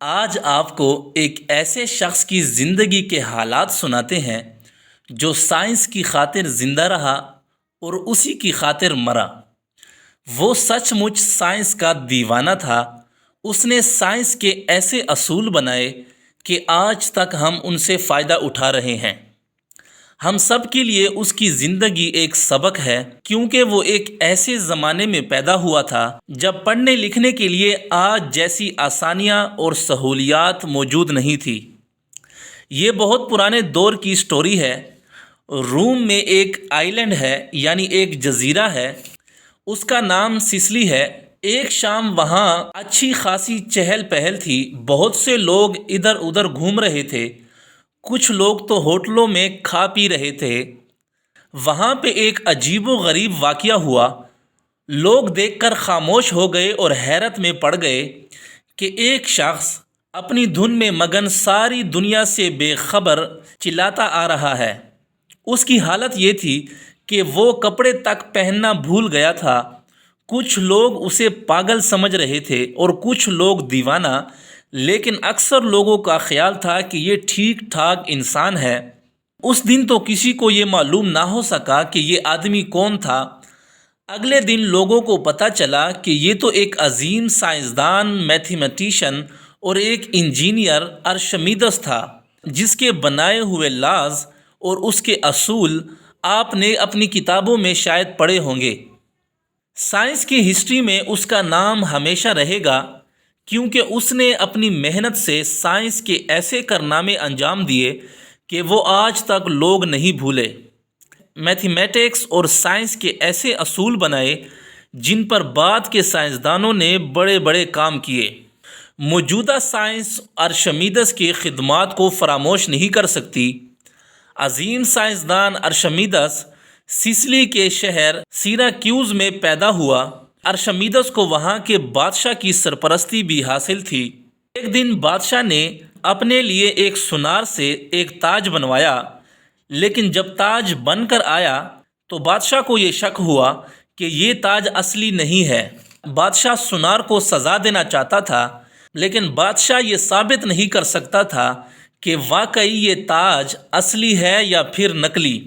آج آپ کو ایک ایسے شخص کی زندگی کے حالات سناتے ہیں جو سائنس کی خاطر زندہ رہا اور اسی کی خاطر مرا۔ وہ سچ مچ سائنس کا دیوانہ تھا۔ اس نے سائنس کے ایسے اصول بنائے کہ آج تک ہم ان سے فائدہ اٹھا رہے ہیں۔ ہم سب کے لیے اس کی زندگی ایک سبق ہے، کیونکہ وہ ایک ایسے زمانے میں پیدا ہوا تھا جب پڑھنے لکھنے کے لیے آج جیسی آسانیاں اور سہولیات موجود نہیں تھی۔ یہ بہت پرانے دور کی سٹوری ہے۔ روم میں ایک آئی لینڈ ہے، یعنی ایک جزیرہ ہے، اس کا نام سسلی ہے۔ ایک شام وہاں اچھی خاصی چہل پہل تھی، بہت سے لوگ ادھر ادھر گھوم رہے تھے، کچھ لوگ تو ہوٹلوں میں کھا پی رہے تھے۔ وہاں پہ ایک عجیب و غریب واقعہ ہوا۔ لوگ دیکھ کر خاموش ہو گئے اور حیرت میں پڑ گئے کہ ایک شخص اپنی دھن میں مگن ساری دنیا سے بے خبر چلاتا آ رہا ہے۔ اس کی حالت یہ تھی کہ وہ کپڑے تک پہننا بھول گیا تھا۔ کچھ لوگ اسے پاگل سمجھ رہے تھے اور کچھ لوگ دیوانہ، لیکن اکثر لوگوں کا خیال تھا کہ یہ ٹھیک ٹھاک انسان ہے۔ اس دن تو کسی کو یہ معلوم نہ ہو سکا کہ یہ آدمی کون تھا۔ اگلے دن لوگوں کو پتہ چلا کہ یہ تو ایک عظیم سائنسدان، میتھمیٹیشین اور ایک انجینئر ارشمیدس تھا، جس کے بنائے ہوئے لاز اور اس کے اصول آپ نے اپنی کتابوں میں شاید پڑھے ہوں گے۔ سائنس کی ہسٹری میں اس کا نام ہمیشہ رہے گا، کیونکہ اس نے اپنی محنت سے سائنس کے ایسے کارنامے انجام دیے کہ وہ آج تک لوگ نہیں بھولے۔ میتھمیٹکس اور سائنس کے ایسے اصول بنائے جن پر بعد کے سائنسدانوں نے بڑے بڑے کام کیے۔ موجودہ سائنس ارشمیدس کی خدمات کو فراموش نہیں کر سکتی۔ عظیم سائنسدان ارشمیدس سسلی کے شہر سیراکیوز میں پیدا ہوا۔ ارشمیدس کو وہاں کے بادشاہ کی سرپرستی بھی حاصل تھی۔ ایک دن بادشاہ نے اپنے لیے ایک سونار سے ایک تاج بنوایا، لیکن جب تاج بن کر آیا تو بادشاہ کو یہ شک ہوا کہ یہ تاج اصلی نہیں ہے۔ بادشاہ سونار کو سزا دینا چاہتا تھا، لیکن بادشاہ یہ ثابت نہیں کر سکتا تھا کہ واقعی یہ تاج اصلی ہے یا پھر نقلی۔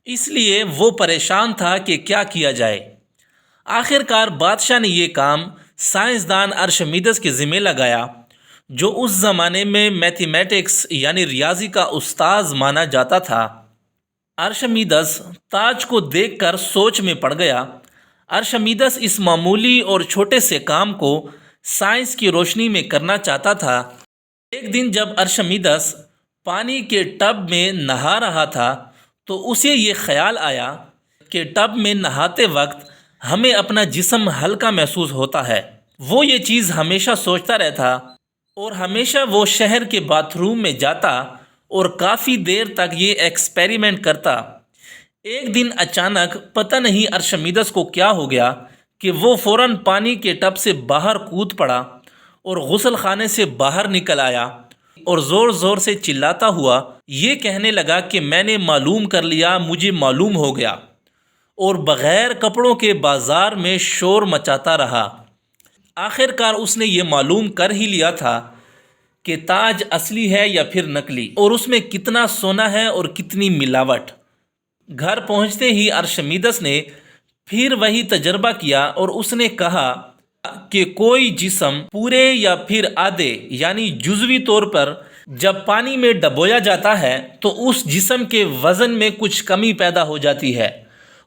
اس لیے وہ پریشان تھا کہ کیا کیا جائے۔ آخر کار بادشاہ نے یہ کام سائنسدان ارشمیدس کے ذمہ لگایا، جو اس زمانے میں میتھمیٹکس یعنی ریاضی کا استاذ مانا جاتا تھا۔ ارشمیدس تاج کو دیکھ کر سوچ میں پڑ گیا۔ ارشمیدس اس معمولی اور چھوٹے سے کام کو سائنس کی روشنی میں کرنا چاہتا تھا۔ ایک دن جب ارشمیدس پانی کے ٹب میں نہا رہا تھا تو اسے یہ خیال آیا کہ ٹب میں نہاتے وقت ہمیں اپنا جسم ہلکا محسوس ہوتا ہے۔ وہ یہ چیز ہمیشہ سوچتا رہتا اور ہمیشہ وہ شہر کے باتھ روم میں جاتا اور کافی دیر تک یہ ایکسپیریمنٹ کرتا۔ ایک دن اچانک پتہ نہیں ارشمیدس کو کیا ہو گیا کہ وہ فوراً پانی کے ٹب سے باہر کود پڑا اور غسل خانے سے باہر نکل آیا اور زور زور سے چلاتا ہوا یہ کہنے لگا کہ میں نے معلوم کر لیا، مجھے معلوم ہو گیا، اور بغیر کپڑوں کے بازار میں شور مچاتا رہا۔ آخر کار اس نے یہ معلوم کر ہی لیا تھا کہ تاج اصلی ہے یا پھر نقلی، اور اس میں کتنا سونا ہے اور کتنی ملاوٹ۔ گھر پہنچتے ہی ارشمیدس نے پھر وہی تجربہ کیا اور اس نے کہا کہ کوئی جسم پورے یا پھر آدھے یعنی جزوی طور پر جب پانی میں ڈبویا جاتا ہے تو اس جسم کے وزن میں کچھ کمی پیدا ہو جاتی ہے،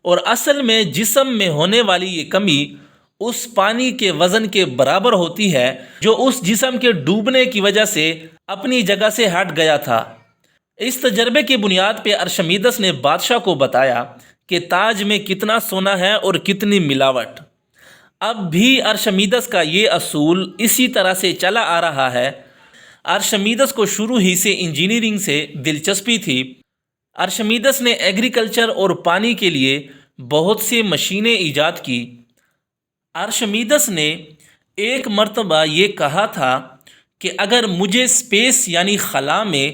اور اصل میں جسم میں ہونے والی یہ کمی اس پانی کے وزن کے برابر ہوتی ہے جو اس جسم کے ڈوبنے کی وجہ سے اپنی جگہ سے ہٹ گیا تھا۔ اس تجربے کی بنیاد پہ ارشمیدس نے بادشاہ کو بتایا کہ تاج میں کتنا سونا ہے اور کتنی ملاوٹ۔ اب بھی ارشمیدس کا یہ اصول اسی طرح سے چلا آ رہا ہے۔ ارشمیدس کو شروع ہی سے انجینئرنگ سے دلچسپی تھی۔ ارشمیدس نے ایگریکلچر اور پانی کے لیے بہت سی مشینیں ایجاد کی۔ ارشمیدس نے ایک مرتبہ یہ کہا تھا کہ اگر مجھے اسپیس یعنی خلا میں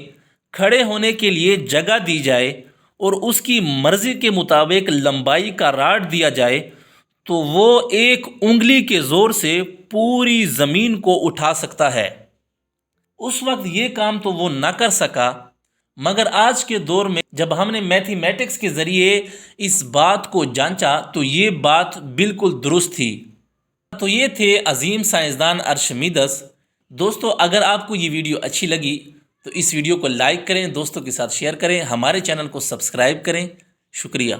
کھڑے ہونے کے لیے جگہ دی جائے اور اس کی مرضی کے مطابق لمبائی کا راڈ دیا جائے تو وہ ایک انگلی کے زور سے پوری زمین کو اٹھا سکتا ہے۔ اس وقت یہ کام تو وہ نہ کر سکا، مگر آج کے دور میں جب ہم نے میتھمیٹکس کے ذریعے اس بات کو جانچا تو یہ بات بالکل درست تھی۔ تو یہ تھے عظیم سائنسدان ارشمیدس۔ دوستو، اگر آپ کو یہ ویڈیو اچھی لگی تو اس ویڈیو کو لائک کریں، دوستوں کے ساتھ شیئر کریں، ہمارے چینل کو سبسکرائب کریں۔ شکریہ۔